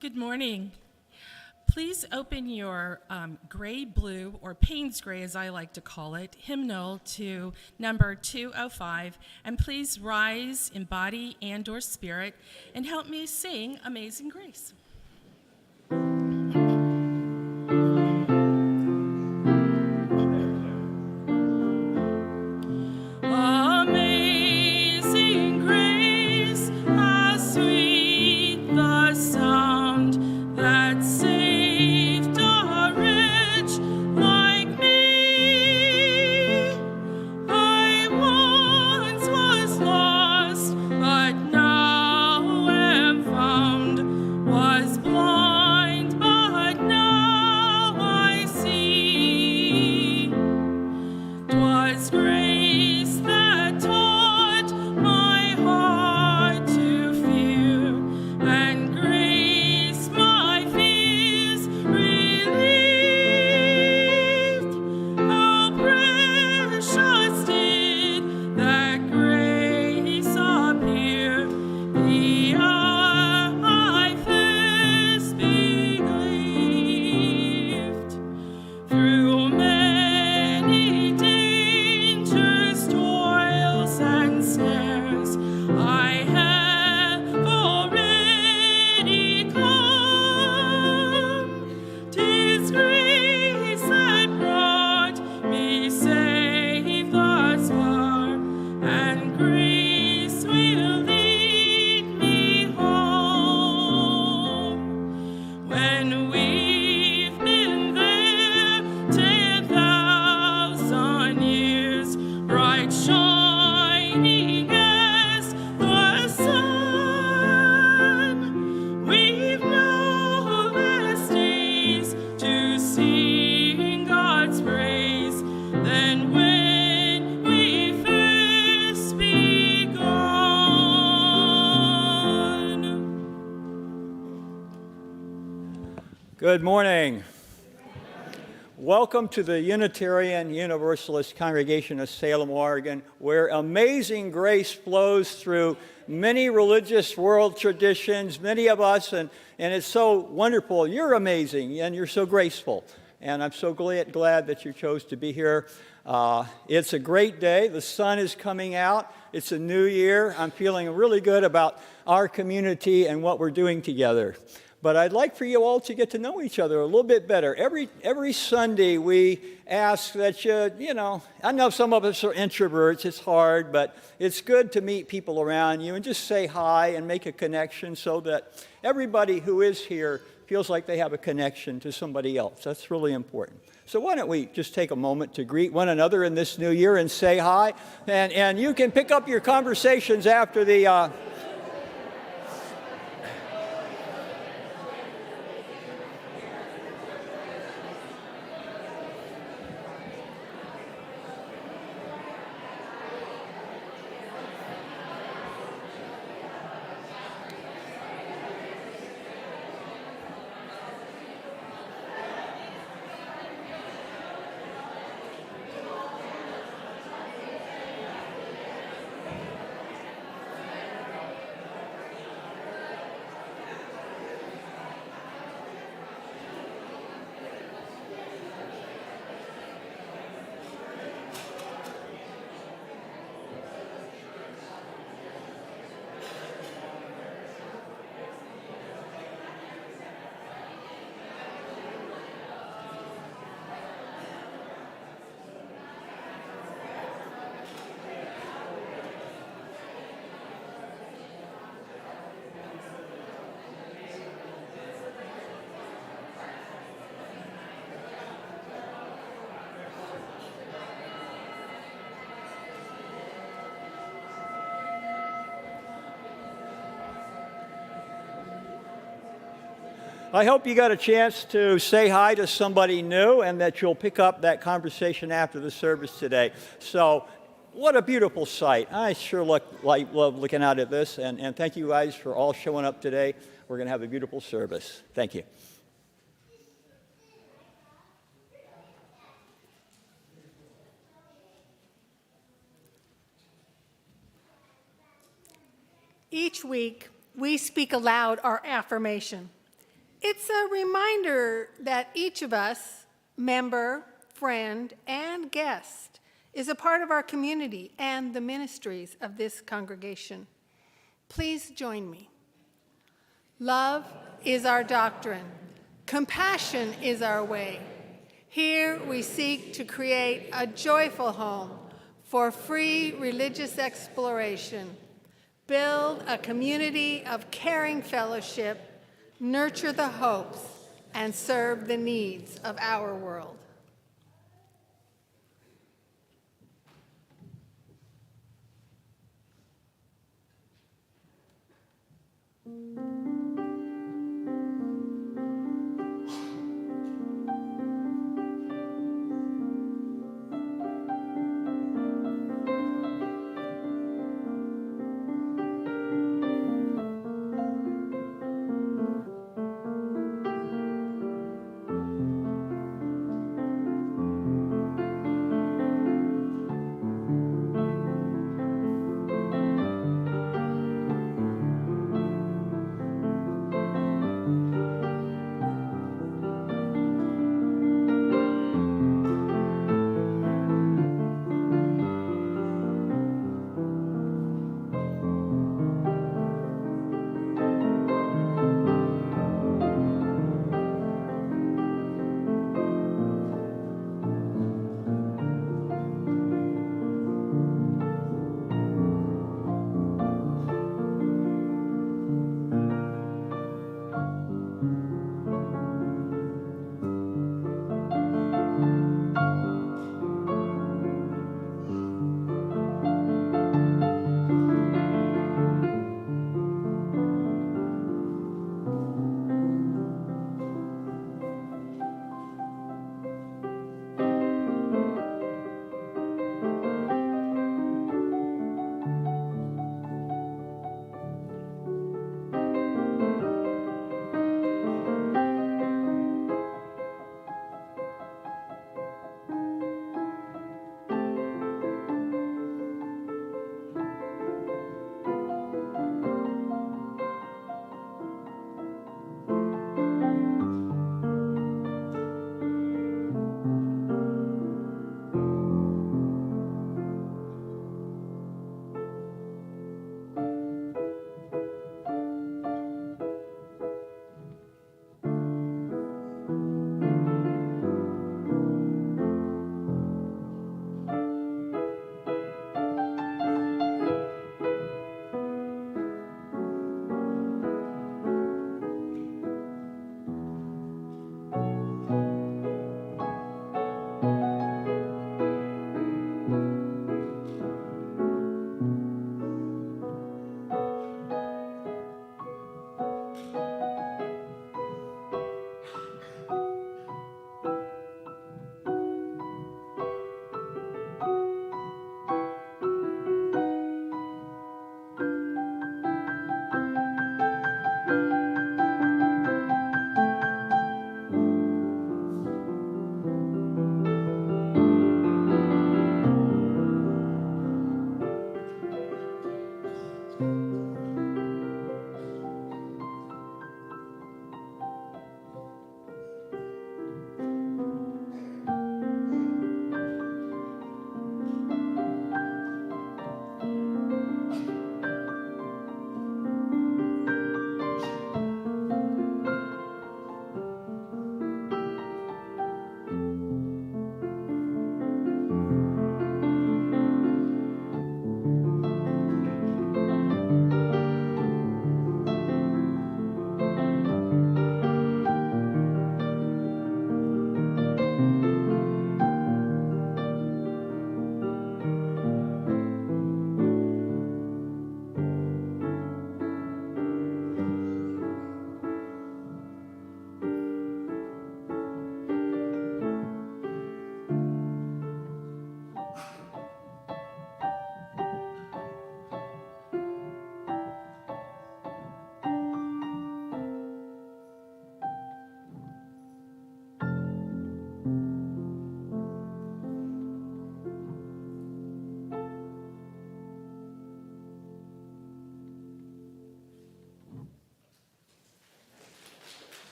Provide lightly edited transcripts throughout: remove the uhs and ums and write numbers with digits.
Good morning. Please open your gray, blue, or Payne's gray, as I like to call it, hymnal to number 205, and please rise in body and or spirit and help me sing Amazing Grace. Amazing grace, how sweet the sound that saved a wretch like me. I once was lost, but now am found, was blind, but now I see. 'Twas grace that taught my heart to fear, and grace my fears relieved. How precious did that grace appear the hour I first believed. Through many dangers, toils, and snares, I have already come. 'Tis grace that brought me safe thus far, and grace will lead me home. When we've been there 10,000 years, bright shining as the sun, we've no less days to sing God's praise than when we first begun. Good morning. Welcome to the Unitarian Universalist Congregation of Salem, Oregon, where amazing grace flows through many religious world traditions, many of us, and it's so wonderful. You're amazing, and you're so graceful. And I'm so glad that you chose to be here. It's a great day. The sun is coming out. It's a new year. I'm feeling really good about our community and what we're doing together. But I'd like for you all to get to know each other a little bit better. Every Sunday we ask that I know some of us are introverts, it's hard, but it's good to meet people around you and just say hi and make a connection so that everybody who is here feels like they have a connection to somebody else. That's really important. So why don't we just take a moment to greet one another in this new year and say hi, and you can pick up your conversations after the I hope you got a chance to say hi to somebody new and that you'll pick up that conversation after the service today. So what a beautiful sight. I sure love looking out at this, and thank you guys for all showing up today. We're going to have a beautiful service. Thank you. Each week, we speak aloud our affirmation. It's a reminder that each of us, member, friend, and guest, is a part of our community and the ministries of this congregation. Please join me. Love is our doctrine. Compassion is our way. Here we seek to create a joyful home for free religious exploration, build a community of caring fellowship, nurture the hopes, and serve the needs of our world.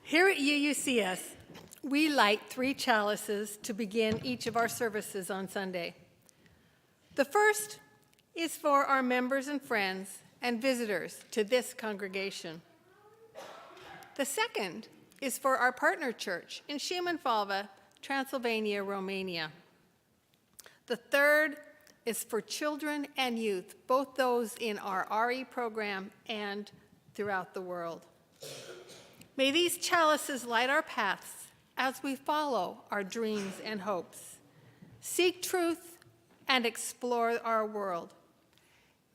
Here at UUCS, we light 3 chalices to begin each of our services on Sunday. The first is for our members and friends and visitors to this congregation. The second is for our partner church in Szymanfalva, Transylvania, Romania. The third is for children and youth, both those in our RE program and throughout the world. May these chalices light our paths as we follow our dreams and hopes, seek truth, and explore our world.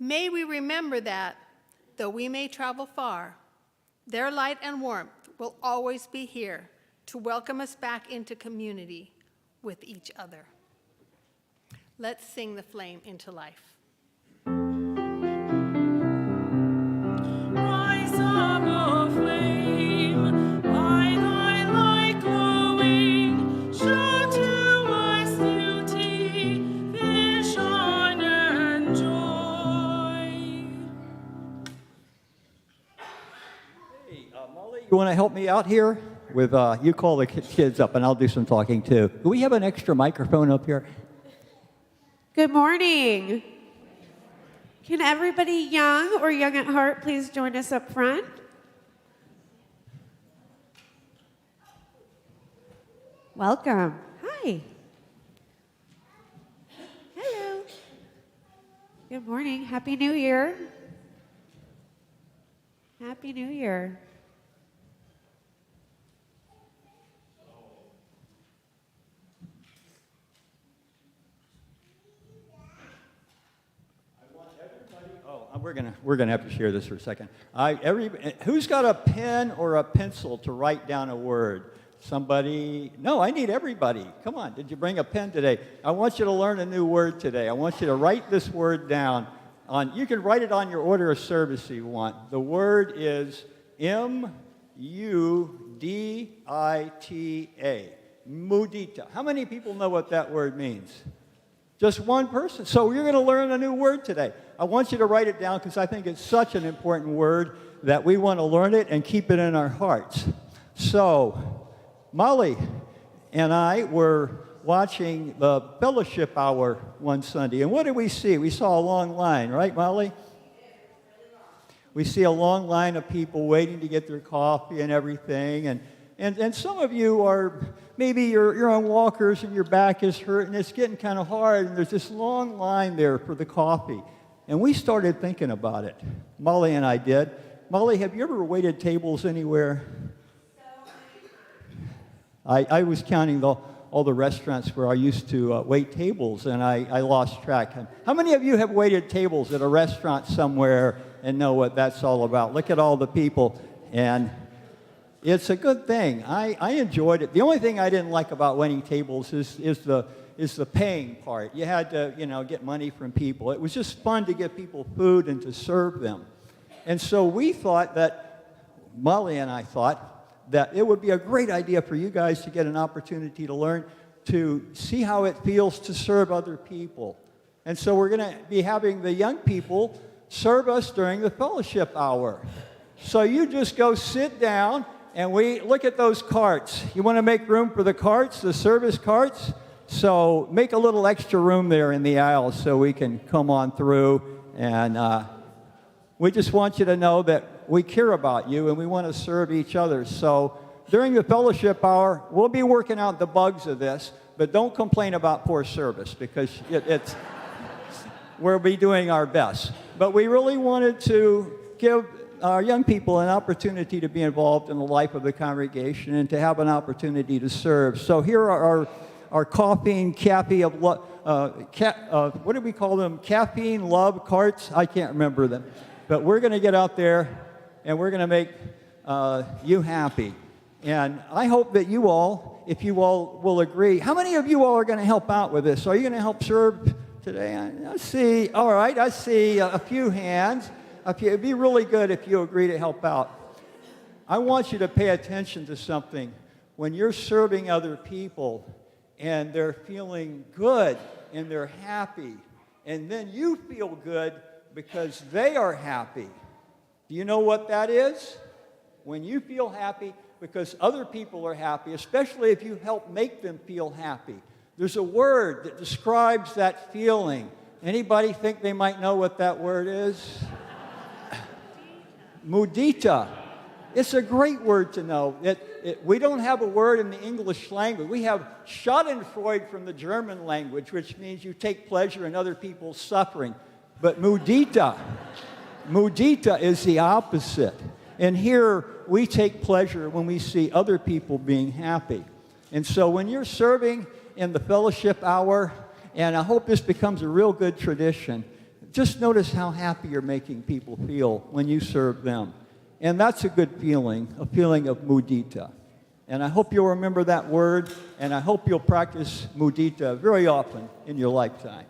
May we remember that, though we may travel far, their light and warmth will always be here to welcome us back into community with each other. Let's sing the flame into life. Rise up, O flame, by thy light glowing, show to us beauty, vision, and joy. Hey, Molly, you want to help me out here? With you call the kids up, and I'll do some talking too. Do we have an extra microphone up here? Good morning. Can everybody young or young at heart please join us up front? Welcome. Hi. Hello. Good morning. Happy New Year. Happy New Year. We're gonna have to share this for a second. Who's got a pen or a pencil to write down a word? Somebody? No, I need everybody. Come on, did you bring a pen today? I want you to learn a new word today. I want you to write this word down. You can write it on your order of service if you want. The word is M-U-D-I-T-A. Mudita. How many people know what that word means? Just one person. So you're going to learn a new word today. I want you to write it down because I think it's such an important word that we want to learn it and keep it in our hearts. So Molly and I were watching the fellowship hour one Sunday. And what did we see? We saw a long line, right, Molly? We see a long line of people waiting to get their coffee and everything. And some of you are, maybe you're on walkers and your back is hurt and it's getting kind of hard and there's this long line there for the coffee. And we started thinking about it. Molly and I did. Molly, have you ever waited tables anywhere? I was counting all the restaurants where I used to wait tables and I lost track. How many of you have waited tables at a restaurant somewhere and know what that's all about? Look at all the people. And it's a good thing. I enjoyed it. The only thing I didn't like about waiting tables is the paying part. You had to, get money from people. It was just fun to give people food and to serve them. And so Molly and I thought that it would be a great idea for you guys to get an opportunity to learn to see how it feels to serve other people. And so we're going to be having the young people serve us during the fellowship hour. So you just go sit down and we look at those carts. You want to make room for the carts, the service carts? So make a little extra room there in the aisle so we can come on through. And we just want you to know that we care about you and we want to serve each other. So during the fellowship hour, we'll be working out the bugs of this, but don't complain about poor service because we'll be doing our best. But we really wanted to give our young people an opportunity to be involved in the life of the congregation and to have an opportunity to serve. So here are our caffeine what do we call them? Caffeine love carts? I can't remember them. But we're going to get out there and we're going to make you happy. And I hope that you all, if you all will agree, how many of you all are going to help out with this? Are you going to help serve today? I see. All right, I see a few hands. It'd be really good if you agree to help out. I want you to pay attention to something. When you're serving other people and they're feeling good and they're happy, and then you feel good because they are happy. Do you know what that is? When you feel happy because other people are happy, especially if you help make them feel happy. There's a word that describes that feeling. Anybody think they might know what that word is? Mudita. It's a great word to know. We don't have a word in the English language. We have Schadenfreude from the German language, which means you take pleasure in other people's suffering. But mudita is the opposite. And here we take pleasure when we see other people being happy. And so when you're serving in the fellowship hour, and I hope this becomes a real good tradition, just notice how happy you're making people feel when you serve them. And that's a good feeling, a feeling of mudita. And I hope you'll remember that word, and I hope you'll practice mudita very often in your lifetime.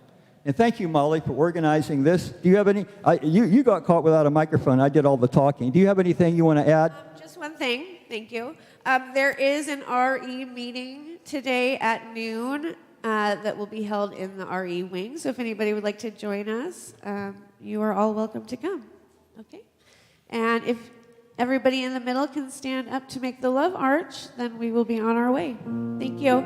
And thank you, Molly, for organizing this. Do you have any? You got caught without a microphone. I did all the talking. Do you have anything you want to add? Just one thing. Thank you. There is an RE meeting today at noon that will be held in the RE wing. So if anybody would like to join us, you are all welcome to come. Okay? And if everybody in the middle can stand up to make the love arch, then we will be on our way. Thank you.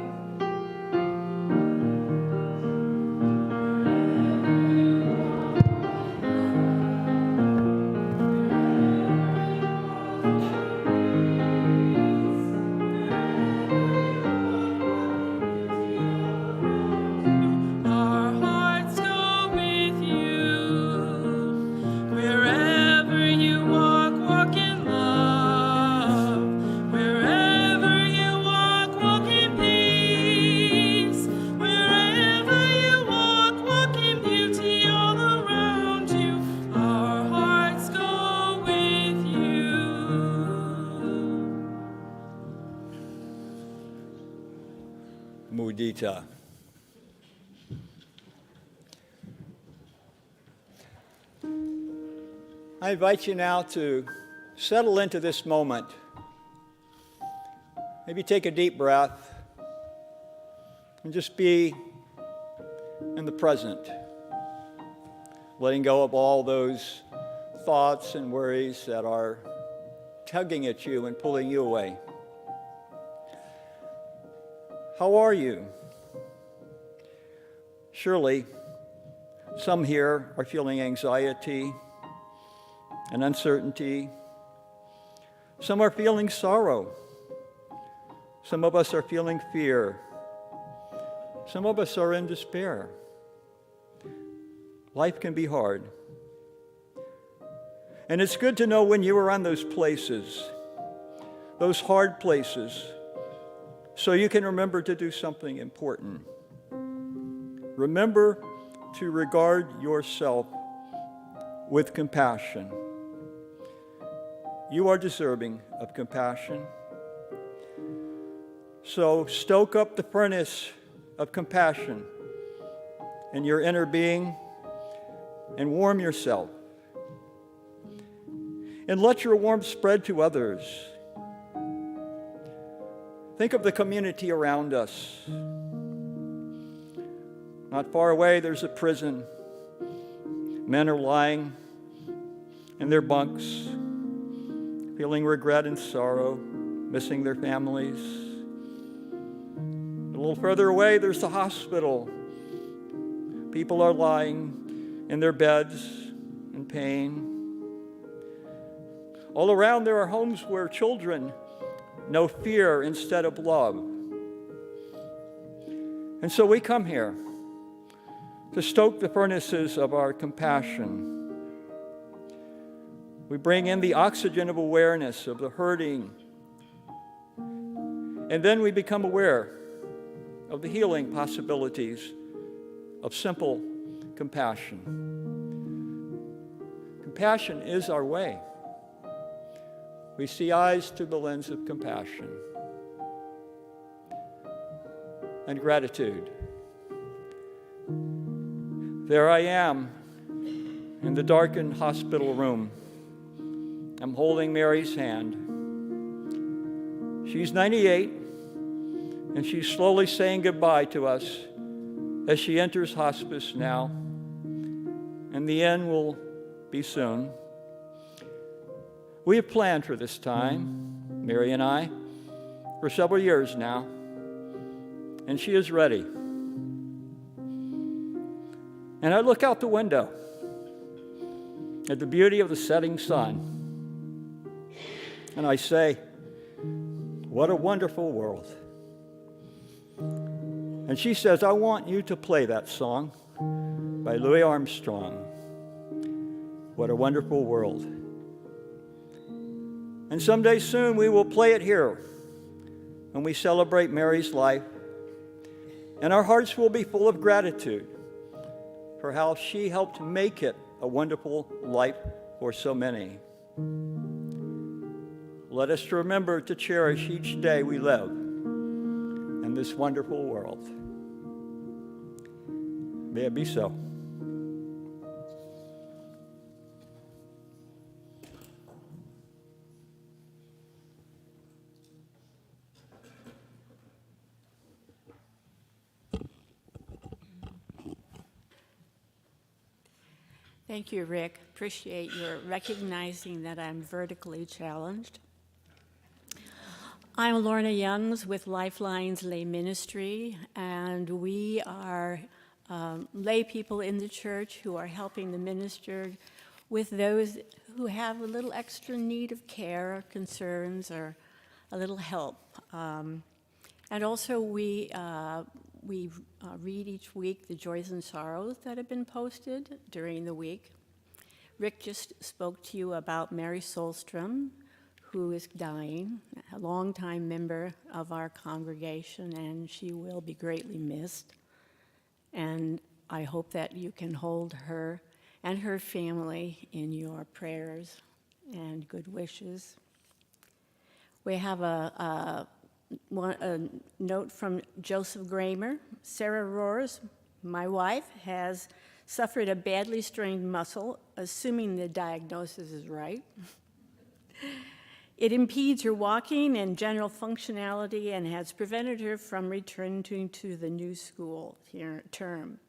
Our hearts go with you. Wherever you walk, walk in love. Wherever you walk, walk in peace. Wherever you walk, walk in beauty all around you. Our hearts go with you. Mudita. I invite you now to settle into this moment. Maybe take a deep breath and just be in the present, letting go of all those thoughts and worries that are tugging at you and pulling you away. How are you? Surely, some here are feeling anxiety and uncertainty. Some are feeling sorrow. Some of us are feeling fear. Some of us are in despair. Life can be hard. And it's good to know when you are on those places, those hard places, so you can remember to do something important. Remember to regard yourself with compassion. You are deserving of compassion. So stoke up the furnace of compassion in your inner being and warm yourself. And let your warmth spread to others. Think of the community around us. Not far away, there's a prison. Men are lying in their bunks, feeling regret and sorrow, missing their families. A little further away, there's the hospital. People are lying in their beds in pain. All around, there are homes where children know fear instead of love. And so we come here to stoke the furnaces of our compassion. We bring in the oxygen of awareness of the hurting. And then we become aware of the healing possibilities of simple compassion. Compassion is our way. We see eyes through the lens of compassion and gratitude. There I am in the darkened hospital room. I'm holding Mary's hand. She's 98, and she's slowly saying goodbye to us as she enters hospice now. And the end will be soon. We have planned for this time, Mary and I. for several years now, and she is ready. And I look out the window at the beauty of the setting sun, and I say, what a wonderful world. And she says, I want you to play that song by Louis Armstrong, What a Wonderful World. And someday soon we will play it here when we celebrate Mary's life, and our hearts will be full of gratitude for how she helped make it a wonderful life for so many. Let us remember to cherish each day we live in this wonderful world. May it be so. Thank you, Rick. Appreciate your recognizing that I'm vertically challenged. I'm Lorna Youngs with Lifelines Lay Ministry, and we are lay people in the church who are helping the minister with those who have a little extra need of care or concerns or a little help. And also we read each week the joys and sorrows that have been posted during the week. Rick just spoke to you about Mary Solstrom, who is dying, a longtime member of our congregation, and she will be greatly missed. And I hope that you can hold her and her family in your prayers and good wishes. We have a note from Joseph Gramer. Sarah Roars, my wife, has suffered a badly strained muscle, assuming the diagnosis is right. It impedes her walking and general functionality and has prevented her from returning to the new school term.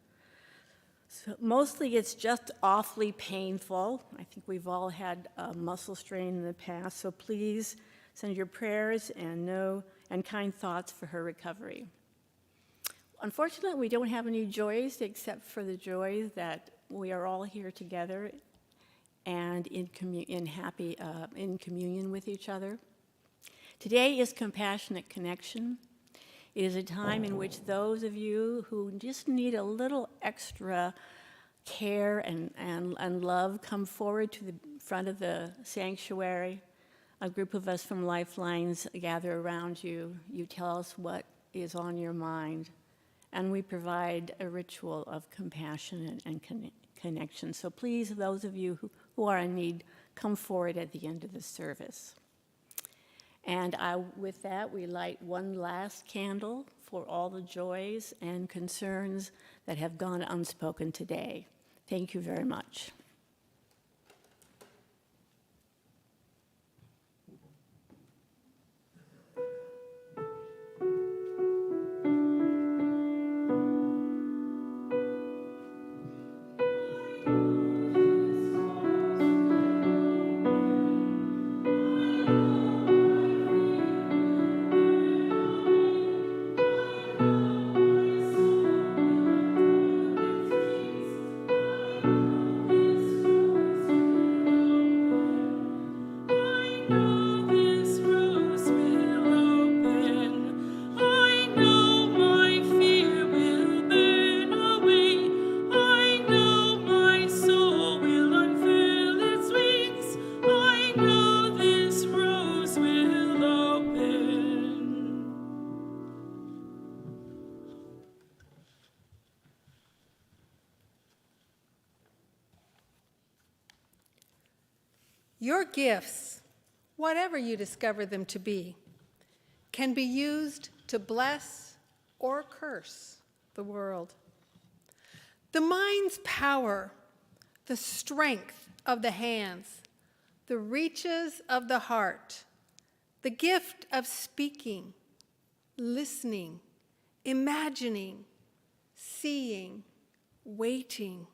So mostly it's just awfully painful. I think we've all had a muscle strain in the past, so please send your prayers and kind thoughts for her recovery. Unfortunately, we don't have any joys except for the joys that we are all here together and in communion with each other. Today is Compassionate Connection. It is a time in which those of you who just need a little extra care and love come forward to the front of the sanctuary. A group of us from Lifelines gather around you. You tell us what is on your mind, and we provide a ritual of compassion and connection. So please, those of you who are in need, come forward at the end of the service. And with that, we light one last candle for all the joys and concerns that have gone unspoken today. Thank you very much. Your gifts, whatever you discover them to be, can be used to bless or curse the world. The mind's power, the strength of the hands, the reaches of the heart, the gift of speaking, listening, imagining, seeing, waiting,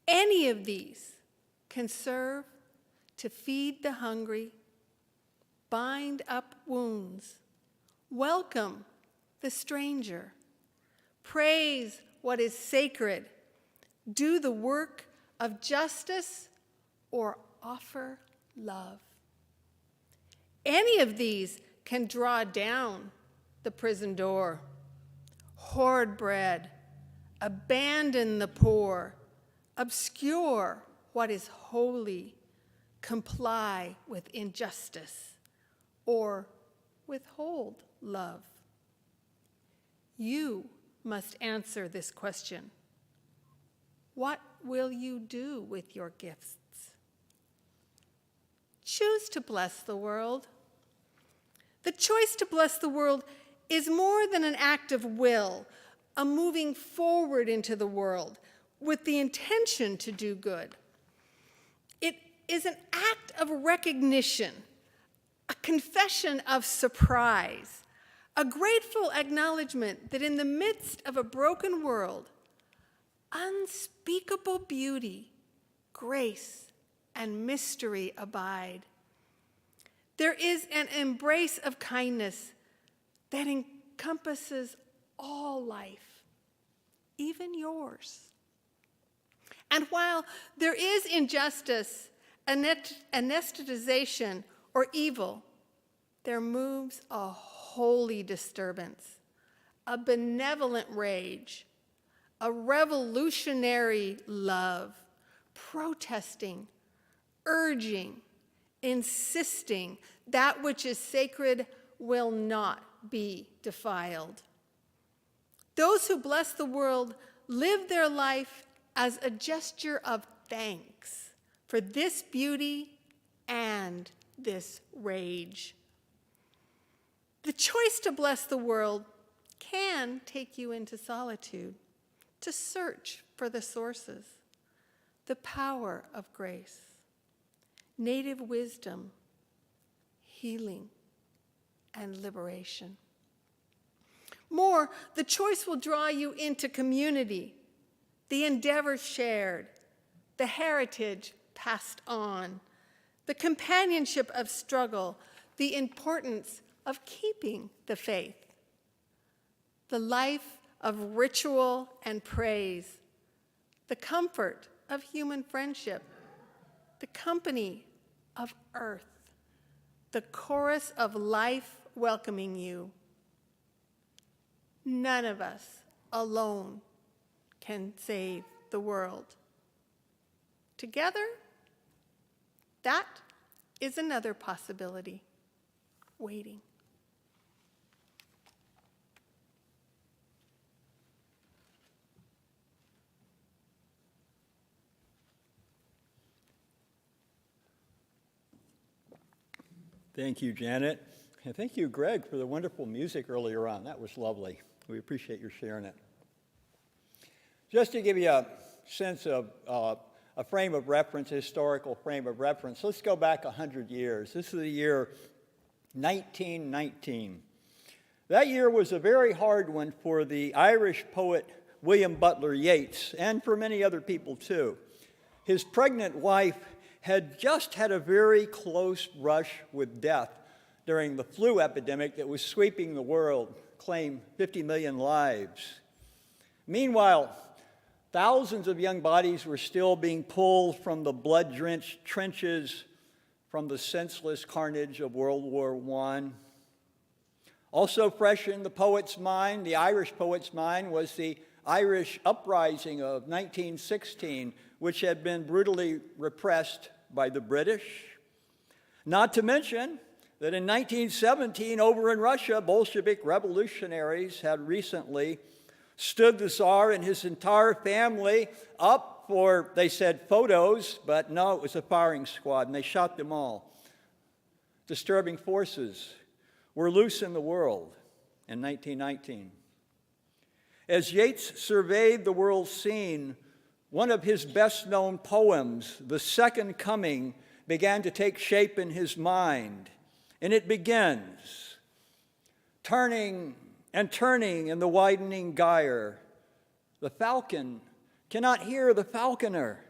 any of these can serve to feed the hungry, bind up wounds, Welcome the stranger. Praise what is sacred. Do the work of justice or offer love. Any of these can draw down the prison door. Hoard bread, abandon the poor, obscure what is holy, comply with injustice, or withhold love. You must answer this question. What will you do with your gifts? Choose to bless the world. The choice to bless the world is more than an act of will, a moving forward into the world with the intention to do good. It is an act of recognition, a confession of surprise, a grateful acknowledgement that in the midst of a broken world, unspeakable beauty, grace, and mystery abide. There is an embrace of kindness that encompasses all life, even yours. And while there is injustice, anesthetization, or evil, there moves a holy disturbance, a benevolent rage, a revolutionary love, protesting, urging, insisting that which is sacred will not be defiled. Those who bless the world live their life as a gesture of thanks for this beauty and this rage. The choice to bless the world can take you into solitude, to search for the sources, the power of grace, native wisdom, healing, and liberation. More, the choice will draw you into community, the endeavor shared, the heritage passed on, the companionship of struggle, the importance of keeping the faith, the life of ritual and praise, the comfort of human friendship, the company of earth, the chorus of life welcoming you. None of us alone can save the world. Together, that is another possibility waiting. Thank you, Janet. And thank you, Greg, for the wonderful music earlier on. That was lovely. We appreciate your sharing it. Just to give you a sense of a frame of reference, a historical frame of reference, let's go back 100 years. This is the year 1919. That year was a very hard one for the Irish poet William Butler Yeats, and for many other people too. His pregnant wife had just had a very close brush with death during the flu epidemic that was sweeping the world, claimed 50 million lives. Meanwhile, thousands of young bodies were still being pulled from the blood-drenched trenches from the senseless carnage of World War I. Also fresh in the poet's mind, the Irish poet's mind, was the Irish uprising of 1916, which had been brutally repressed by the British. Not to mention that in 1917, over in Russia, Bolshevik revolutionaries had recently stood the Tsar and his entire family up for, they said, photos, but no, it was a firing squad, and they shot them all. Disturbing forces were loose in the world in 1919. As Yeats surveyed the world scene, one of his best-known poems, The Second Coming, began to take shape in his mind. And it begins, turning and turning in the widening gyre. The falcon cannot hear the falconer.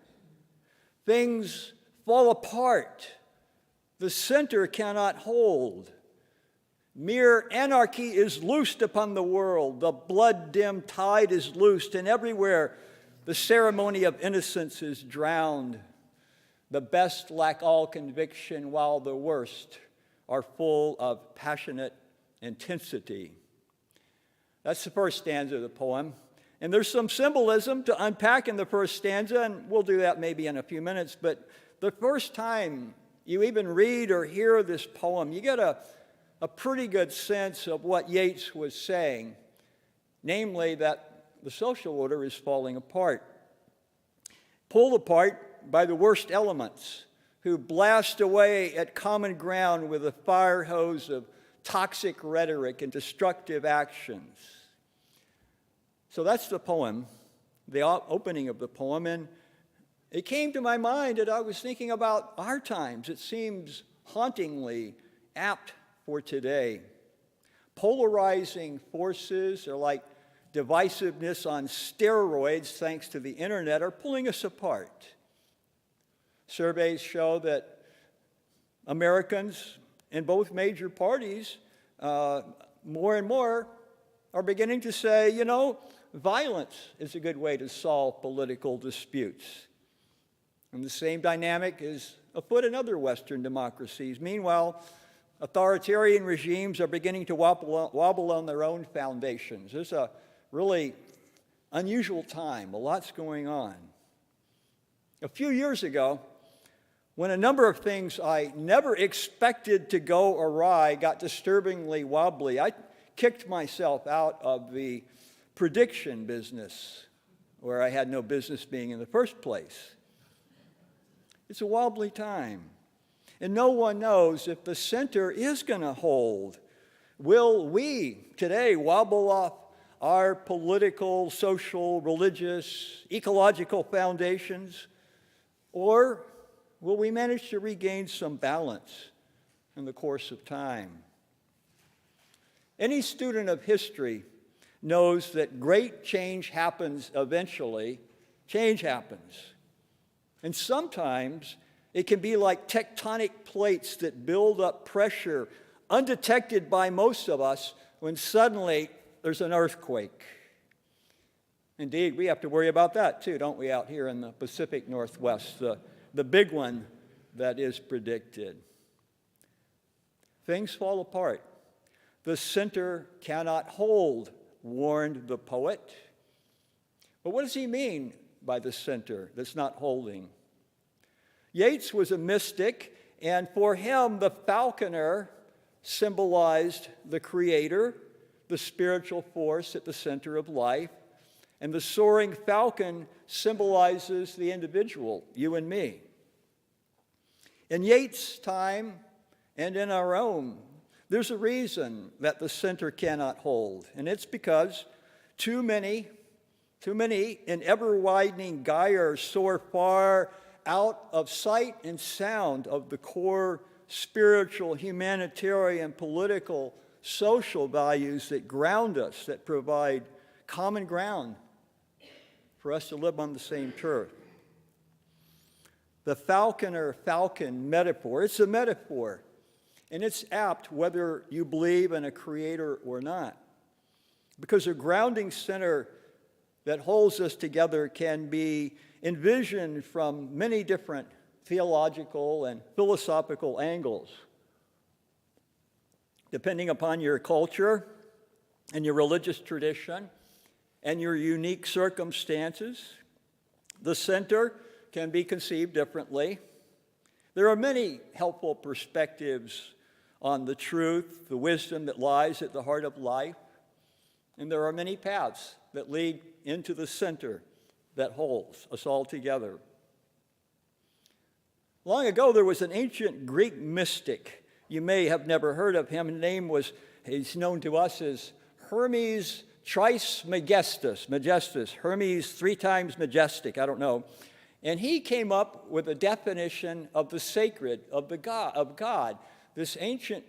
Things fall apart. The center cannot hold. Mere anarchy is loosed upon the world. The blood-dimmed tide is loosed, and everywhere the ceremony of innocence is drowned. The best lack all conviction, while the worst are full of passionate intensity. That's the first stanza of the poem. And there's some symbolism to unpack in the first stanza, and we'll do that maybe in a few minutes. But the first time you even read or hear this poem, you get a pretty good sense of what Yeats was saying, namely that the social order is falling apart, pulled apart by the worst elements who blast away at common ground with a fire hose of toxic rhetoric and destructive actions. So that's the poem, the opening of the poem, and it came to my mind that I was thinking about our times. It seems hauntingly apt for today. Polarizing forces are like divisiveness on steroids, thanks to the internet, are pulling us apart. Surveys show that Americans in both major parties more and more are beginning to say, you know, violence is a good way to solve political disputes. And the same dynamic is afoot in other Western democracies. Meanwhile, authoritarian regimes are beginning to wobble on their own foundations. It's a really unusual time. A lot's going on. A few years ago, when a number of things I never expected to go awry got disturbingly wobbly, I kicked myself out of the prediction business, where I had no business being in the first place. It's a wobbly time, and no one knows if the center is going to hold. Will we today wobble off our political, social, religious, ecological foundations, or will we manage to regain some balance in the course of time? Any student of history knows that great change happens eventually. Change happens. And sometimes it can be like tectonic plates that build up pressure undetected by most of us when suddenly there's an earthquake. Indeed, we have to worry about that too, don't we, out here in the Pacific Northwest, the big one that is predicted. Things fall apart. The center cannot hold, warned the poet. But what does he mean by the center that's not holding? Yeats was a mystic, and for him, the falconer symbolized the creator, the spiritual force at the center of life, and the soaring falcon symbolizes the individual, you and me. In Yeats' time and in our own, there's a reason that the center cannot hold, and it's because too many in ever-widening gyres soar far out of sight and sound of the core spiritual, humanitarian, political, social values that ground us, that provide common ground for us to live on the same turf. The falconer-falcon metaphor, it's a metaphor, and it's apt whether you believe in a creator or not, because a grounding center that holds us together can be envisioned from many different theological and philosophical angles. Depending upon your culture and your religious tradition and your unique circumstances, the center can be conceived differently. There are many helpful perspectives on the truth, the wisdom that lies at the heart of life, and there are many paths that lead into the center that holds us all together. Long ago, there was an ancient Greek mystic. You may have never heard of him. He's known to us as Hermes Trismegistus. Hermes, 3 times majestic, I don't know. And he came up with a definition of the sacred, of God. This ancient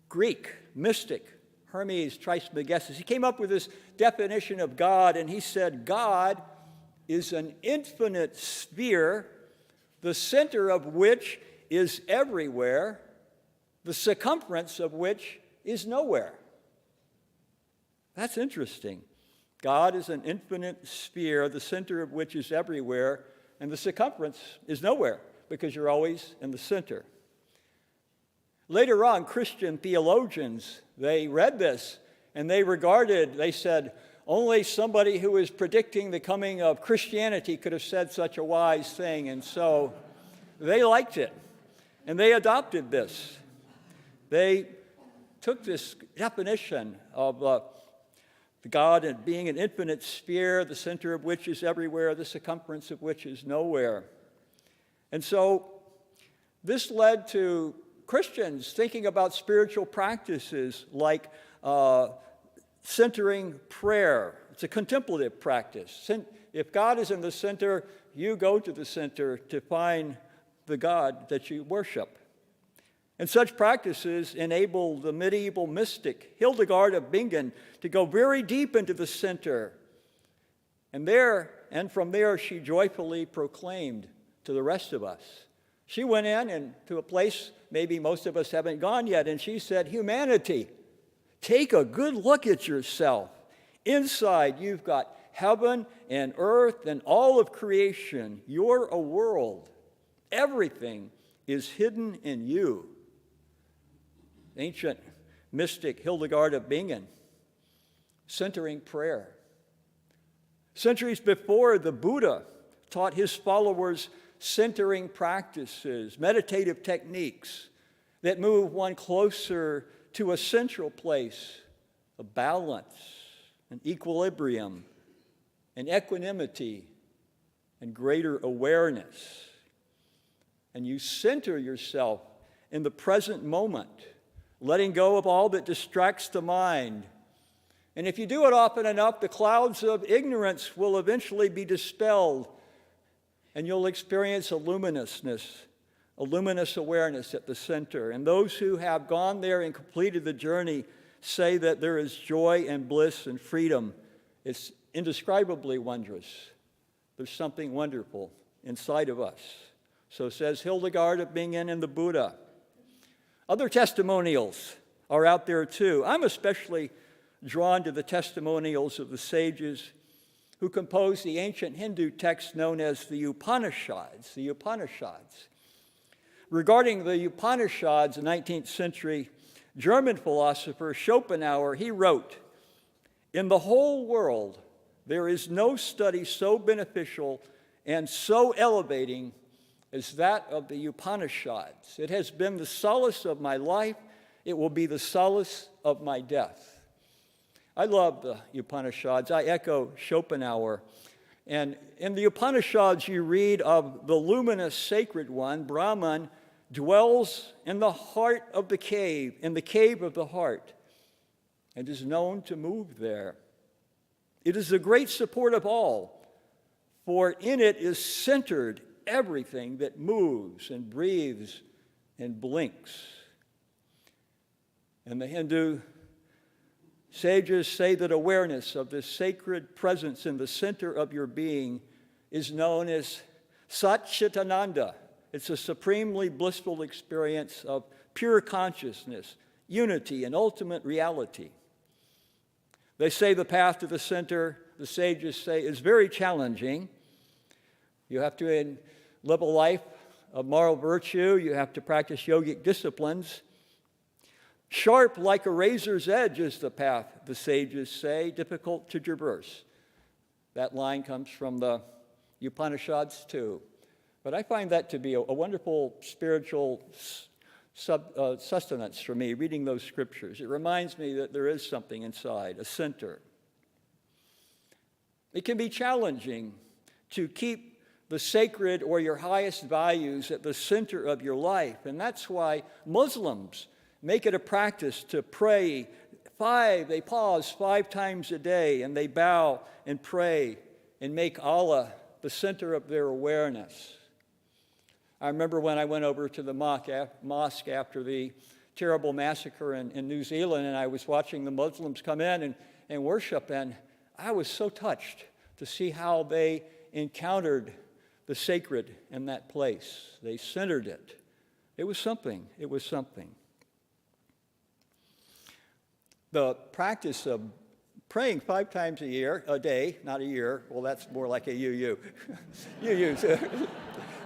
Greek mystic, Hermes Trismegistus, he came up with this definition of God, and he said, God is an infinite sphere, the center of which is everywhere, the circumference of which is nowhere. That's interesting. God is an infinite sphere, the center of which is everywhere, and the circumference is nowhere because you're always in the center. Later on, Christian theologians, they read this and they said, only somebody who is predicting the coming of Christianity could have said such a wise thing. And so they liked it and they adopted this. They took this definition of God and being an infinite sphere, the center of which is everywhere, the circumference of which is nowhere. And so this led to Christians thinking about spiritual practices like centering prayer. It's a contemplative practice. If God is in the center, you go to the center to find the God that you worship. And such practices enabled the medieval mystic Hildegard of Bingen to go very deep into the center. And from there, she joyfully proclaimed to the rest of us. She went to a place maybe most of us haven't gone yet, and she said, humanity, take a good look at yourself. Inside, you've got heaven and earth and all of creation. You're a world. Everything is hidden in you. Ancient mystic Hildegard of Bingen, centering prayer. Centuries before, the Buddha taught his followers centering practices, meditative techniques that move one closer to a central place of balance and equilibrium and equanimity and greater awareness. And you center yourself in the present moment, letting go of all that distracts the mind. And if you do it often enough, the clouds of ignorance will eventually be dispelled, and you'll experience a luminous awareness at the center. And those who have gone there and completed the journey say that there is joy and bliss and freedom. It's indescribably wondrous. There's something wonderful inside of us. So says Hildegard of Bingen and the Buddha. Other testimonials are out there too. I'm especially drawn to the testimonials of the sages who composed the ancient Hindu text known as the Upanishads. The Upanishads. Regarding the Upanishads, the 19th century German philosopher Schopenhauer, he wrote, "In the whole world, there is no study so beneficial and so elevating as that of the Upanishads. It has been the solace of my life. It will be the solace of my death." I love the Upanishads. I echo Schopenhauer. And in the Upanishads, you read of the luminous sacred one, Brahman, dwells in the heart of the cave, in the cave of the heart, and is known to move there. It is the great support of all, for in it is centered everything that moves and breathes and blinks. And the Hindu sages say that awareness of this sacred presence in the center of your being is known as Satchitananda. It's a supremely blissful experience of pure consciousness, unity, and ultimate reality. They say the path to the center, the sages say, is very challenging. You have to live a life of moral virtue. You have to practice yogic disciplines. Sharp like a razor's edge is the path, the sages say, difficult to traverse. That line comes from the Upanishads too. But I find that to be a wonderful spiritual sustenance for me, reading those scriptures. It reminds me that there is something inside, a center. It can be challenging to keep the sacred or your highest values at the center of your life. And that's why Muslims make it a practice to pray they pause 5 times a day, and they bow and pray and make Allah the center of their awareness. I remember when I went over to the mosque after the terrible massacre in New Zealand, and I was watching the Muslims come in and worship, and I was so touched to see how they encountered the sacred in that place. They centered it. It was something. It was something. the practice of praying 5 times a day, not a year. Well, that's more like a UU. UUs.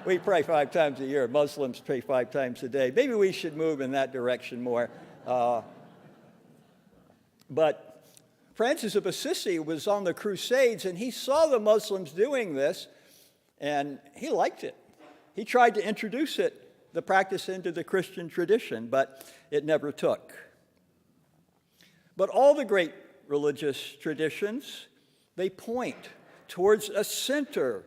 We pray 5 times a year. Muslims pray 5 times a day. Maybe we should move in that direction more. But Francis of Assisi was on the Crusades, and he saw the Muslims doing this, and he liked it. He tried to introduce the practice into the Christian tradition, but it never took. But all the great religious traditions, they point towards a center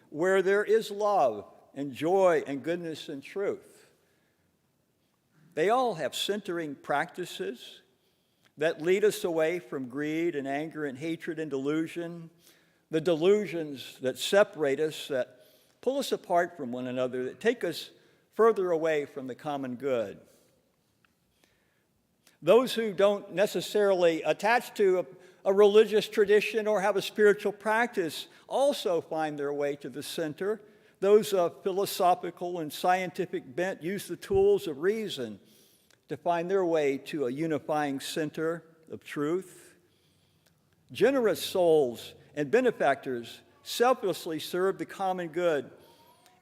where there is love and joy and goodness and truth. They all have centering practices that lead us away from greed and anger and hatred and delusion, the delusions that separate us, that pull us apart from one another, that take us further away from the common good. Those who don't necessarily attach to a religious tradition or have a spiritual practice also find their way to the center. Those of philosophical and scientific bent use the tools of reason to find their way to a unifying center of truth. Generous souls and benefactors selflessly serve the common good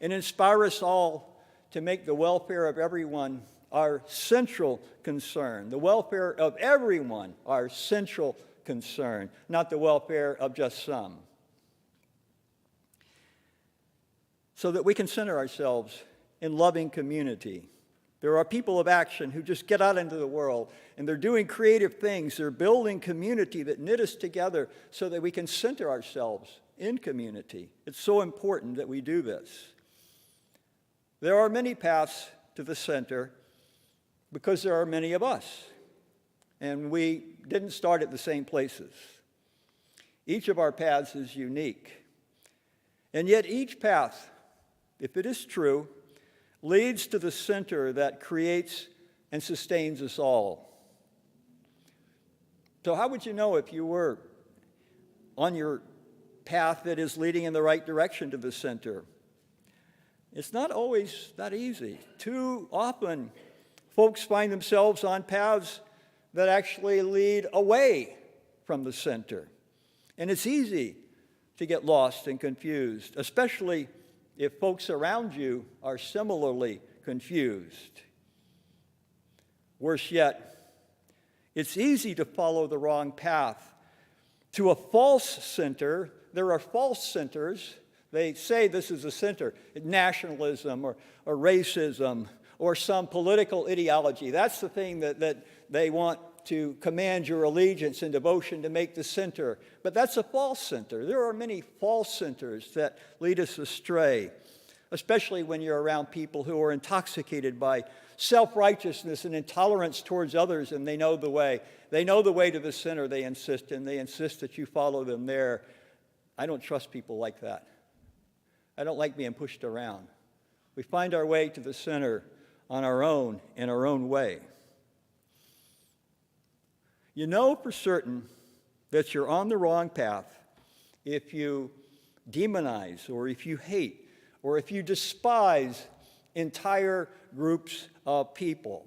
and inspire us all to make the welfare of everyone our central concern. The welfare of everyone our central concern, not the welfare of just some. So that we can center ourselves in loving community. There are people of action who just get out into the world, and they're doing creative things. They're building community that knit us together so that we can center ourselves in community. It's so important that we do this. There are many paths to the center because there are many of us, and we didn't start at the same places. Each of our paths is unique, and yet each path, if it is true, leads to the center that creates and sustains us all. So how would you know if you were on your path that is leading in the right direction to the center? It's not always that easy. Too often, folks find themselves on paths that actually lead away from the center. And it's easy to get lost and confused, especially if folks around you are similarly confused. Worse yet, it's easy to follow the wrong path to a false center. There are false centers. They say this is a center, nationalism or racism or some political ideology. That's the thing that they want to command your allegiance and devotion to make the center. But that's a false center. There are many false centers that lead us astray, especially when you're around people who are intoxicated by self-righteousness and intolerance towards others, and they know the way. They know the way to the center, they insist, and they insist that you follow them there. I don't trust people like that. I don't like being pushed around. We find our way to the center on our own, in our own way. You know for certain that you're on the wrong path if you demonize or if you hate or if you despise entire groups of people.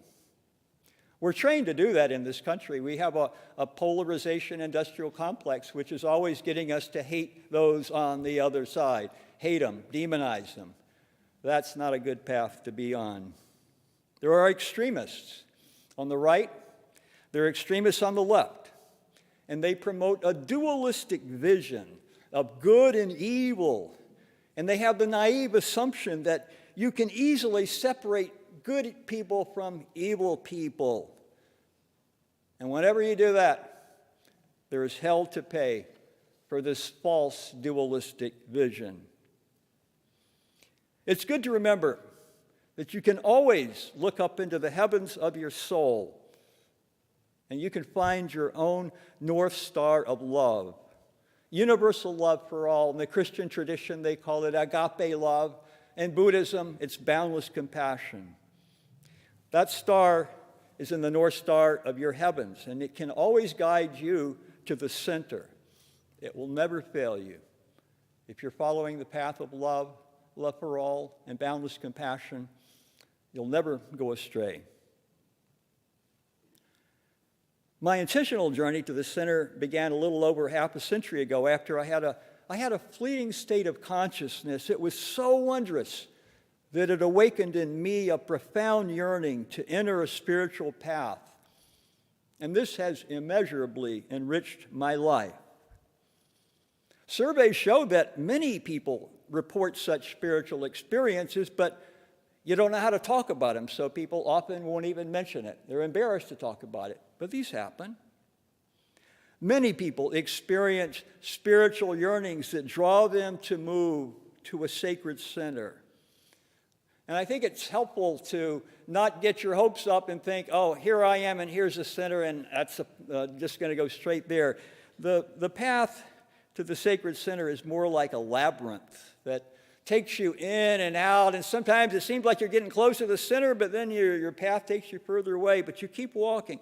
We're trained to do that in this country. We have a polarization industrial complex which is always getting us to hate those on the other side. Hate them, demonize them. That's not a good path to be on. There are extremists on the right. There are extremists on the left. And they promote a dualistic vision of good and evil. And they have the naive assumption that you can easily separate good people from evil people. And whenever you do that, there is hell to pay for this false dualistic vision. It's good to remember that you can always look up into the heavens of your soul and you can find your own North Star of love. Universal love for all. In the Christian tradition, they call it agape love. In Buddhism, it's boundless compassion. That star is in the North Star of your heavens, and it can always guide you to the center. It will never fail you. If you're following the path of love, love for all, and boundless compassion, you'll never go astray. My intentional journey to the center began a little over half a century ago after I had a fleeting state of consciousness. It was so wondrous that it awakened in me a profound yearning to enter a spiritual path. And this has immeasurably enriched my life. Surveys show that many people report such spiritual experiences, but you don't know how to talk about them, so people often won't even mention it. They're embarrassed to talk about it, but these happen. Many people experience spiritual yearnings that draw them to move to a sacred center. And I think it's helpful to not get your hopes up and think, oh, here I am and here's the center and that's just going to go straight there. The path to the sacred center is more like a labyrinth that takes you in and out, and sometimes it seems like you're getting close to the center, but then your path takes you further away. But you keep walking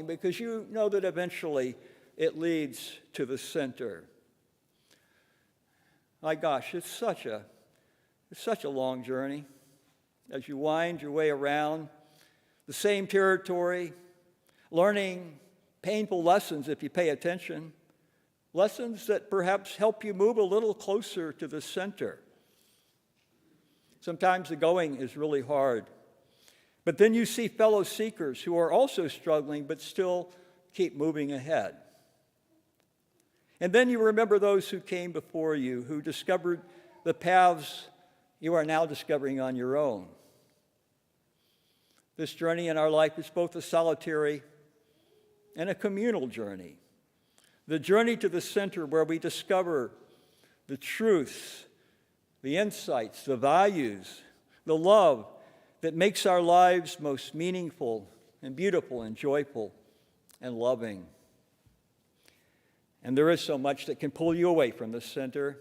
because you know that eventually it leads to the center. My gosh, it's such a long journey as you wind your way around the same territory, learning painful lessons if you pay attention. Lessons that perhaps help you move a little closer to the center. Sometimes the going is really hard. But then you see fellow seekers who are also struggling but still keep moving ahead. And then you remember those who came before you, who discovered the paths you are now discovering on your own. This journey in our life is both a solitary and a communal journey. The journey to the center where we discover the truths, the insights, the values, the love that makes our lives most meaningful and beautiful and joyful and loving. And there is so much that can pull you away from the center.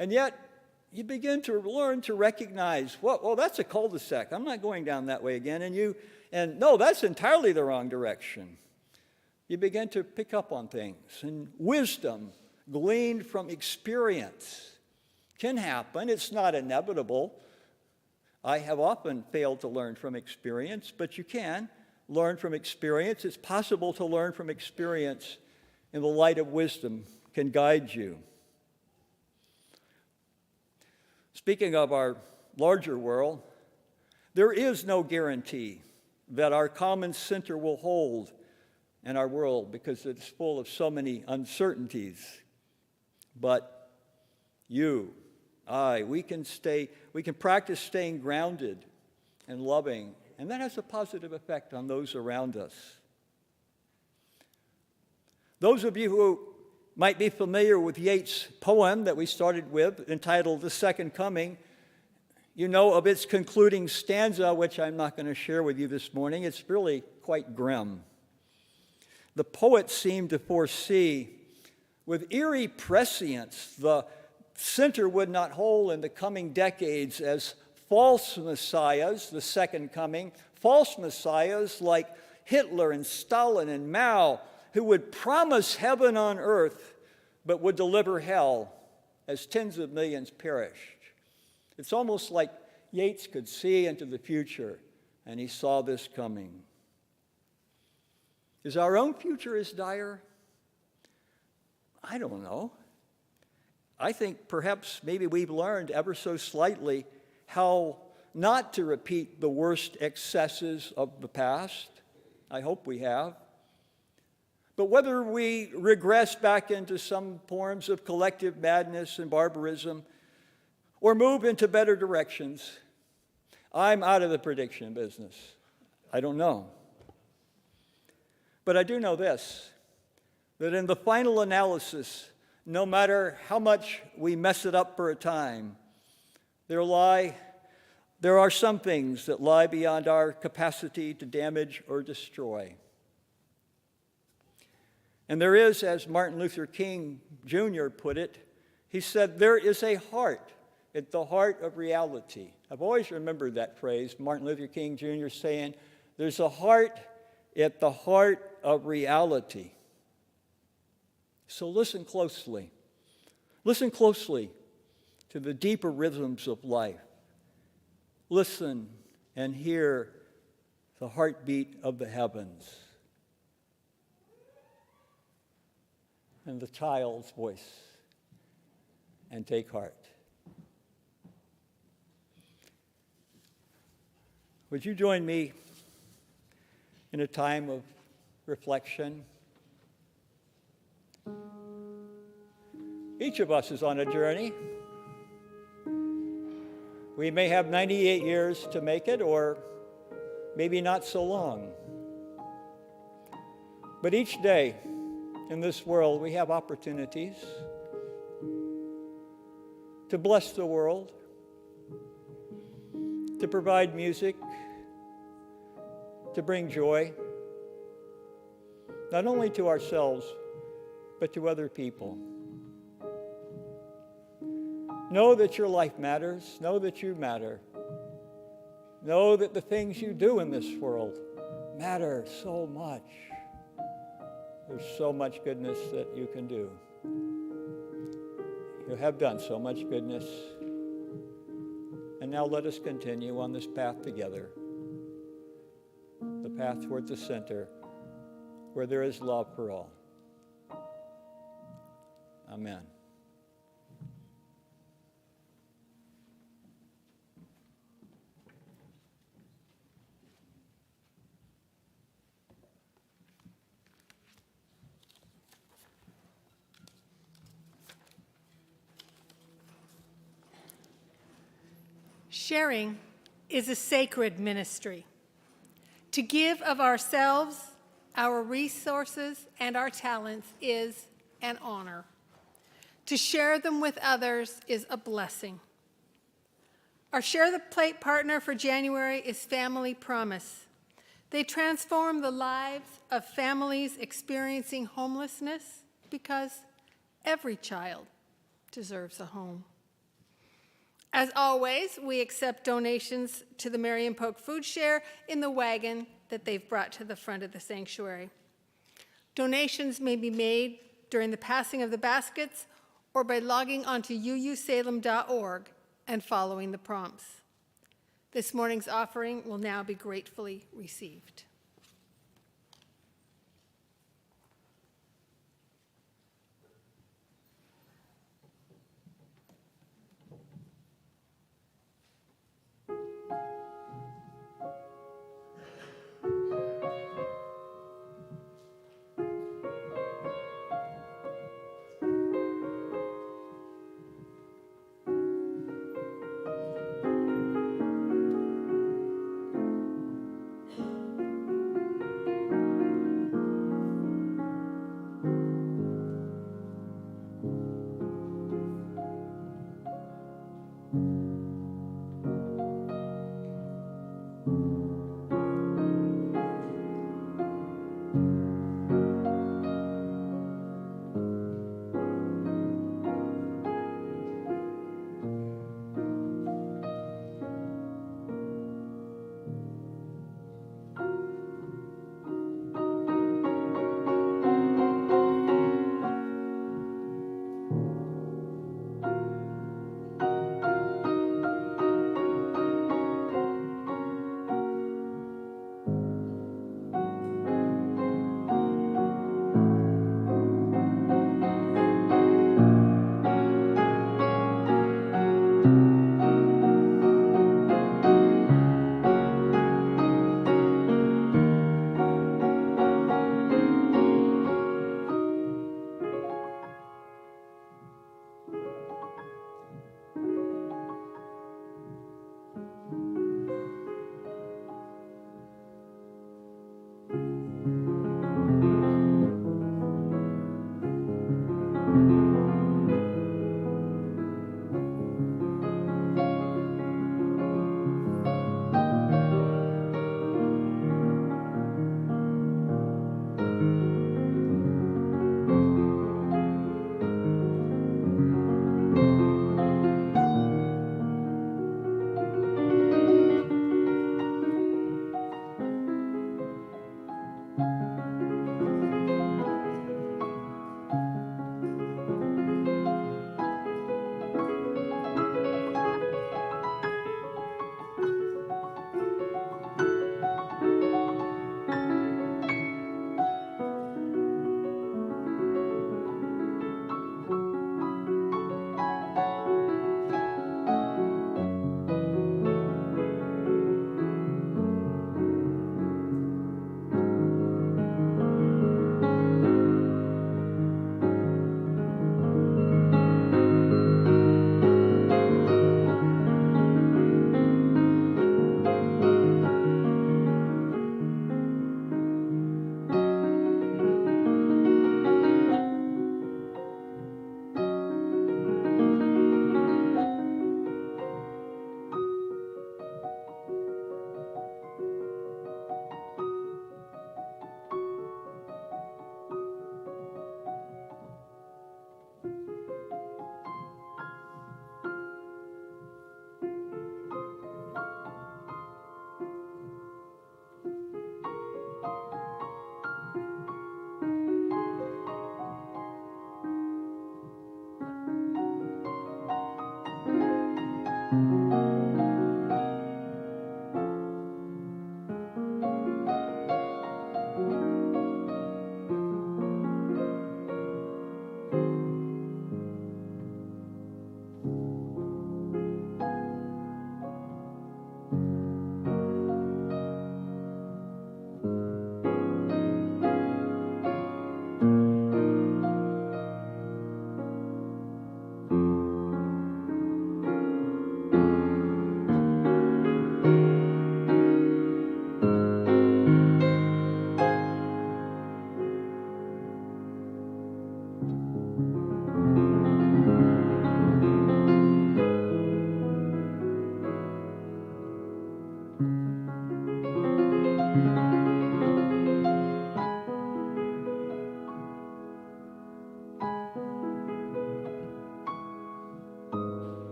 And yet, you begin to learn to recognize, well, that's a cul-de-sac. I'm not going down that way again. And no, that's entirely the wrong direction. You begin to pick up on things, and wisdom gleaned from experience can happen. It's not inevitable. I have often failed to learn from experience, but you can learn from experience. It's possible to learn from experience, and the light of wisdom can guide you. Speaking of our larger world, there is no guarantee that our common center will hold in our world because it's full of so many uncertainties. But we can practice staying grounded and loving, and that has a positive effect on those around us. Those of you who might be familiar with Yeats' poem that we started with, entitled The Second Coming, you know of its concluding stanza, which I'm not going to share with you this morning. It's really quite grim. The poet seemed to foresee with eerie prescience the center would not hold in the coming decades as false messiahs, the second coming, false messiahs like Hitler and Stalin and Mao, who would promise heaven on earth but would deliver hell as tens of millions perished. It's almost like Yeats could see into the future, and he saw this coming. Is our own future as dire? I don't know. I think perhaps maybe we've learned ever so slightly how not to repeat the worst excesses of the past. I hope we have. But whether we regress back into some forms of collective madness and barbarism or move into better directions, I'm out of the prediction business. I don't know. But I do know this, that in the final analysis, no matter how much we mess it up for a time, there are some things that lie beyond our capacity to damage or destroy. And there is, as Martin Luther King Jr. put it, he said, there is a heart at the heart of reality. I've always remembered that phrase, Martin Luther King Jr. saying, there's a heart at the heart of reality. So listen closely. Listen closely to the deeper rhythms of life. Listen and hear the heartbeat of the heavens, and the child's voice, and take heart. Would you join me in a time of reflection? Each of us is on a journey. We may have 98 years to make it, or maybe not so long. But each day in this world, we have opportunities to bless the world, to provide music, to bring joy, not only to ourselves, but to other people. Know that your life matters. Know that you matter. Know that the things you do in this world matter so much. There's so much goodness that you can do. You have done so much goodness. And now let us continue on this path together. The path toward the center where there is love for all. Amen. Sharing is a sacred ministry. To give of ourselves, our resources, and our talents is an honor. To share them with others is a blessing. Our Share the Plate partner for January is Family Promise. They transform the lives of families experiencing homelessness because every child deserves a home. As always, we accept donations to the Marion Polk Food Share in the wagon that they've brought to the front of the sanctuary. Donations may be made during the passing of the baskets or by logging onto uusalem.org and following the prompts. This morning's offering will now be gratefully received.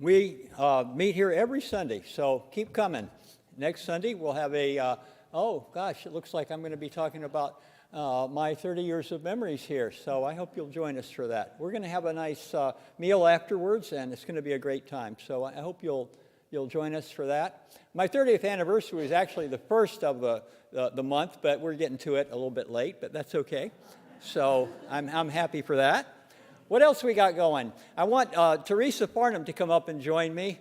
We meet here every Sunday, so keep coming. Next Sunday, we'll have oh gosh, it looks like I'm going to be talking about my 30 years of memories here, so I hope you'll join us for that. We're going to have a nice meal afterwards, and it's going to be a great time, so I hope you'll join us for that. My 30th anniversary was actually the first of the month, but we're getting to it a little bit late, but that's okay. So I'm happy for that. What else we got going? I want Teresa Farnham to come up and join me.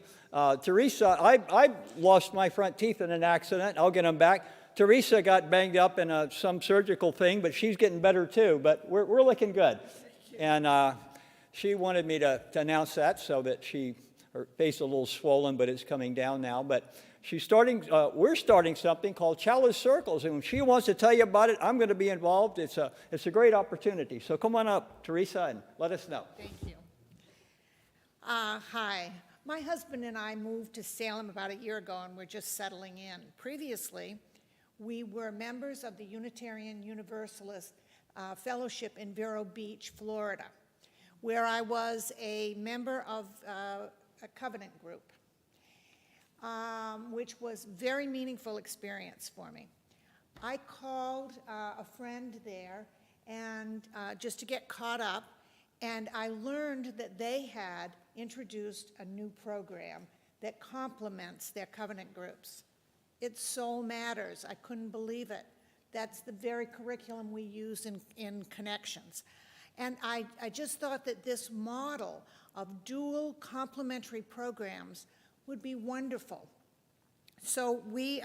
Teresa, I lost my front teeth in an accident. I'll get them back. Teresa got banged up in some surgical thing, but she's getting better too. But we're looking good. And she wanted me to announce that so that her face is a little swollen, but it's coming down now. But we're starting something called Chalice Circles, and when she wants to tell you about it, I'm going to be involved. It's a great opportunity. So come on up, Teresa, and let us know. Thank you. Hi. My husband and I moved to Salem about a year ago, and we're just settling in. Previously, we were members of the Unitarian Universalist Fellowship in Vero Beach, Florida, where I was a member of a covenant group, which was a very meaningful experience for me. I called a friend there and just to get caught up, and I learned that they had introduced a new program that complements their covenant groups. It so matters. I couldn't believe it. That's the very curriculum we use in Connections. And I just thought that this model of dual complementary programs would be wonderful. So we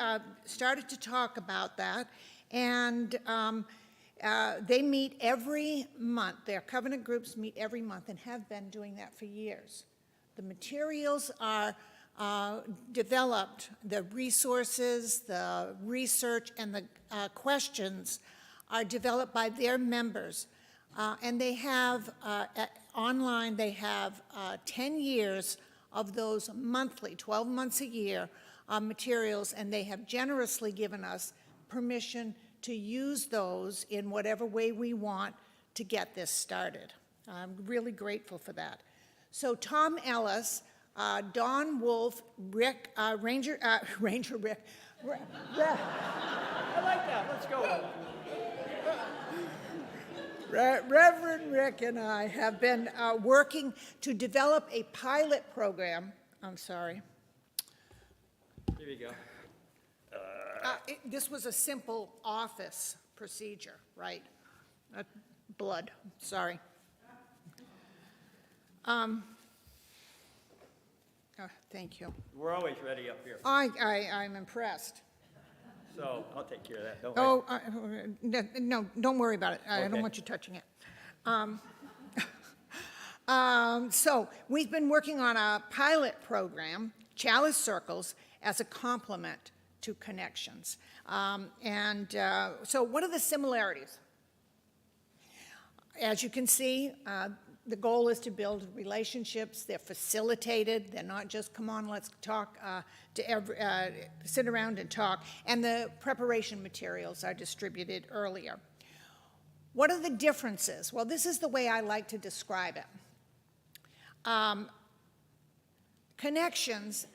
started to talk about that, and they meet every month. Their covenant groups meet every month and have been doing that for years. The materials are developed, the resources, the research, and the questions are developed by their members. And they have, online, they have 10 years of those monthly, 12 months a year, materials, and they have generously given us permission to use those in whatever way we want to get this started. I'm really grateful for that. So Tom Ellis, Don Wolf, Rick, Ranger Rick. I like that. Let's go. Reverend Rick and I have been working to develop a pilot program. I'm sorry. Here you go. This was a simple office procedure, right? Blood, sorry. Thank you. We're always ready up here. I'm impressed. So I'll take care of that. Don't worry. Oh, no, don't worry about it. I Okay. don't want you touching it. So we've been working on a pilot program, Chalice Circles, as a complement to Connections. So what are the similarities? As you can see, the goal is to build relationships. They're facilitated. They're not just, come on, let's talk, sit around and talk. And the preparation materials are distributed earlier. What are the differences? Well, this is the way I like to describe it. Connections,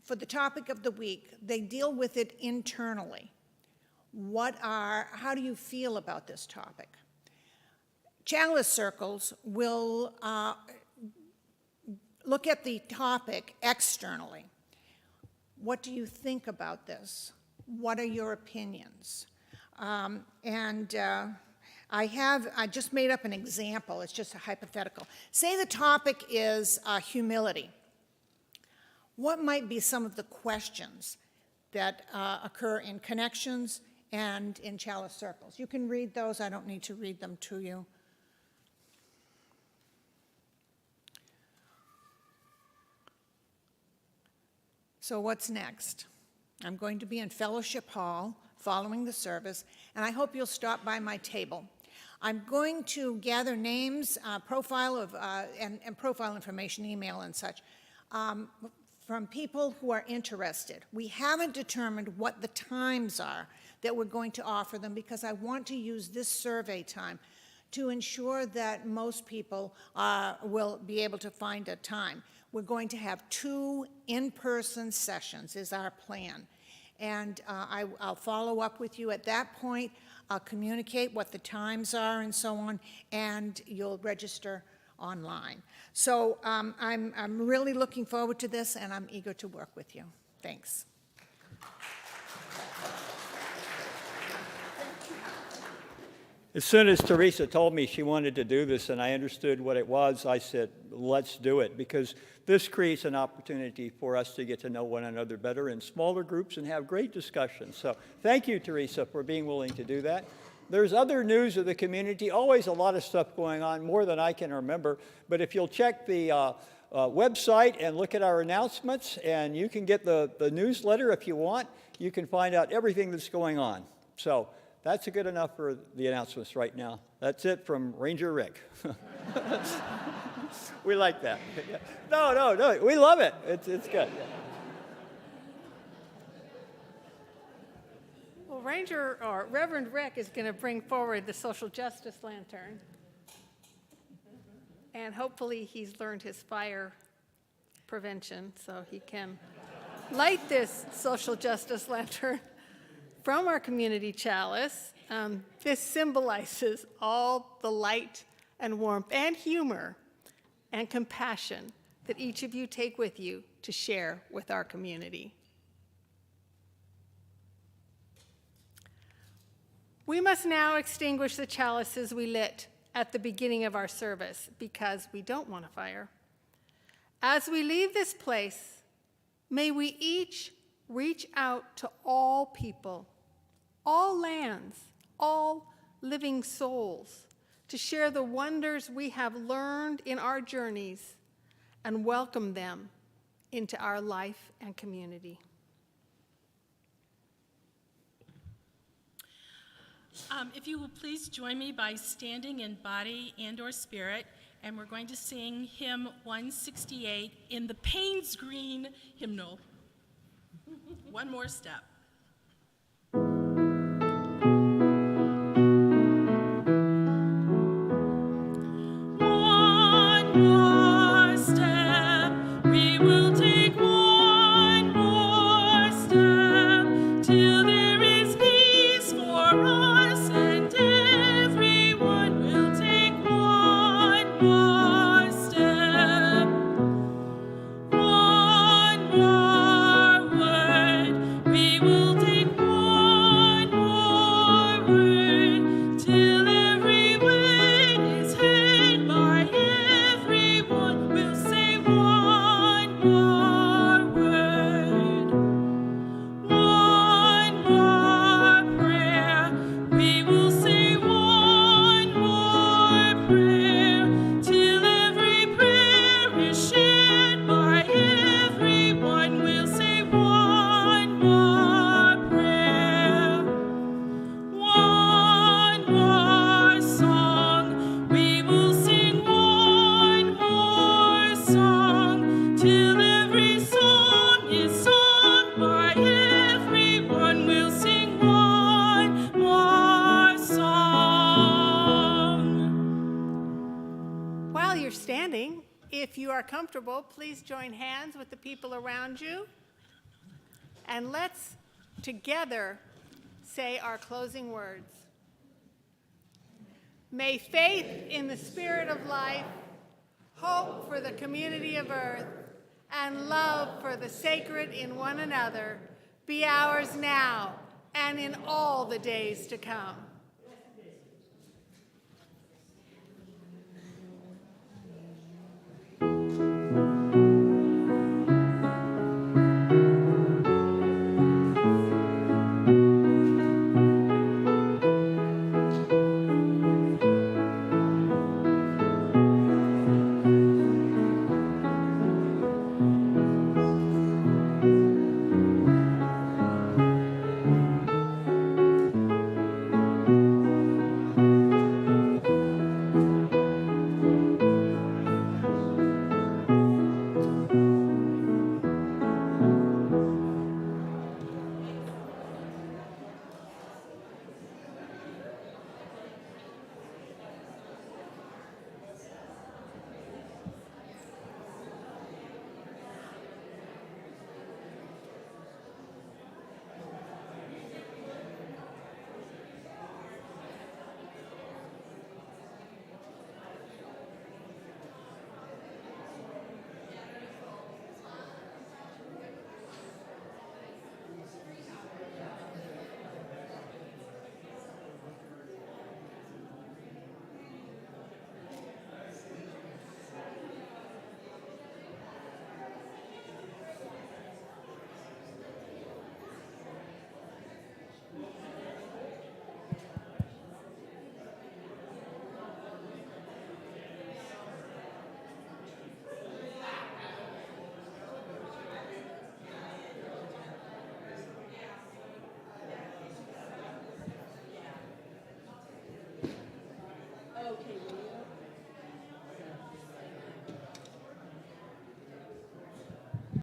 for the topic of the week, they deal with it internally. How do you feel about this topic? Chalice Circles will look at the topic externally. What do you think about this? What are your opinions? I just made up an example. It's just a hypothetical. Say the topic is humility. What might be some of the questions that occur in Connections and in Chalice Circles? You can read those. I don't need to read them to you. So what's next? I'm going to be in Fellowship Hall following the service, and I hope you'll stop by my table. I'm going to gather names, profile information, email and such, from people who are interested. We haven't determined what the times are that we're going to offer them, because I want to use this survey time to ensure that most people will be able to find a time. we're going to have 2 in-person sessions is our plan. And I'll follow up with you at that point. I'll communicate what the times are and so on, and you'll register online. So I'm really looking forward to this, and I'm eager to work with you. Thanks. As soon as Teresa told me she wanted to do this and I understood what it was, I said, let's do it, because this creates an opportunity for us to get to know one another better in smaller groups and have great discussions. So thank you, Teresa, for being willing to do that. There's other news of the community, always a lot of stuff going on, more than I can remember. But if you'll check the website and look at our announcements, and you can get the newsletter if you want, you can find out everything that's going on. So that's good enough for the announcements right now. That's it from Ranger Rick. We like that. No, we love it. It's good. Well, Ranger or Reverend Rick is going to bring forward the social justice lantern. And hopefully he's learned his fire prevention so he can light this social justice lantern from our community chalice. This symbolizes all the light and warmth and humor and compassion that each of you take with you to share with our community. We must now extinguish the chalices we lit at the beginning of our service because we don't want a fire. As we leave this place, may we each reach out to all people, all lands, all living souls, to share the wonders we have learned in our journeys and welcome them into our life and community. If you will please join me by standing in body and or spirit, and we're going to sing hymn 168 in the Paynes Green hymnal. One more step. If you are comfortable, please join hands with the people around you. And let's together say our closing words. May faith in the spirit of life, hope for the community of earth, and love for the sacred in one another be ours now and in all the days to come.